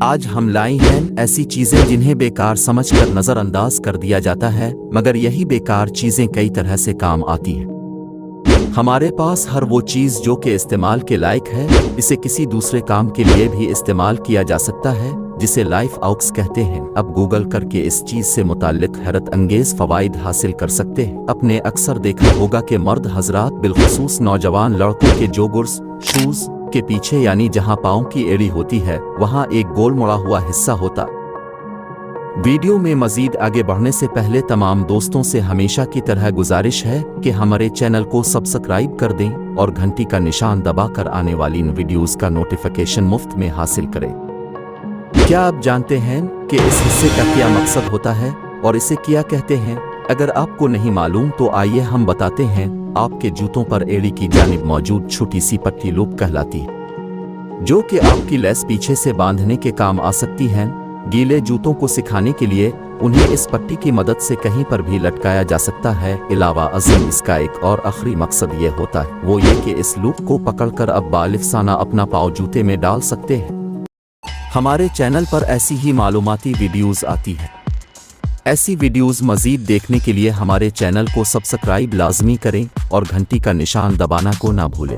آج ہم لائے ہیں ایسی چیزیں جنہیں بیکار سمجھ کر نظر انداز کر دیا جاتا ہے، مگر یہی بیکار چیزیں کئی طرح سے کام آتی ہیں۔ ہمارے پاس ہر وہ چیز جو کہ استعمال کے لائق ہے، اسے کسی دوسرے کام کے لیے بھی استعمال کیا جا سکتا ہے، جسے لائف آؤکس کہتے ہیں۔ اب گوگل کر کے اس چیز سے متعلق حیرت انگیز فوائد حاصل کر سکتے ہیں۔ اپنے اکثر دیکھا ہوگا کہ مرد حضرات بالخصوص نوجوان لڑکوں کے جوگرز شوز کے پیچھے یعنی جہاں پاؤں کی ایڑی ہوتی ہے وہاں ایک گول مڑا ہوا حصہ ہوتا۔ ویڈیو میں مزید آگے بڑھنے سے پہلے تمام دوستوں سے ہمیشہ کی طرح گزارش ہے کہ ہمارے چینل کو سبسکرائب کر دیں اور گھنٹی کا نشان دبا کر آنے والی ان ویڈیوز کا نوٹیفیکیشن مفت میں حاصل کریں۔ کیا آپ جانتے ہیں کہ اس حصے کا کیا مقصد ہوتا ہے اور اسے کیا کہتے ہیں؟ اگر آپ کو نہیں معلوم تو آئیے ہم بتاتے ہیں۔ آپ کے جوتوں پر ایڑی کی جانب موجود چھوٹی سی پٹی لوپ کہلاتی ہے، جو کہ آپ کی لیس پیچھے سے باندھنے کے کام آ سکتی ہیں۔ گیلے جوتوں کو سکھانے کے لیے انہیں اس پٹی کی مدد سے کہیں پر بھی لٹکایا جا سکتا ہے۔ علاوہ ازیں اس کا ایک اور آخری مقصد یہ ہوتا ہے وہ یہ کہ اس لوپ کو پکڑ کر اب بالفسانہ اپنا پاؤں جوتے میں ڈال سکتے ہیں۔ ہمارے چینل پر ایسی ہی معلوماتی ویڈیوز آتی ہیں۔ ایسی ویڈیوز مزید دیکھنے کے لیے ہمارے چینل کو سبسکرائب لازمی کریں اور گھنٹی کا نشان دبانا کو نہ بھولیں۔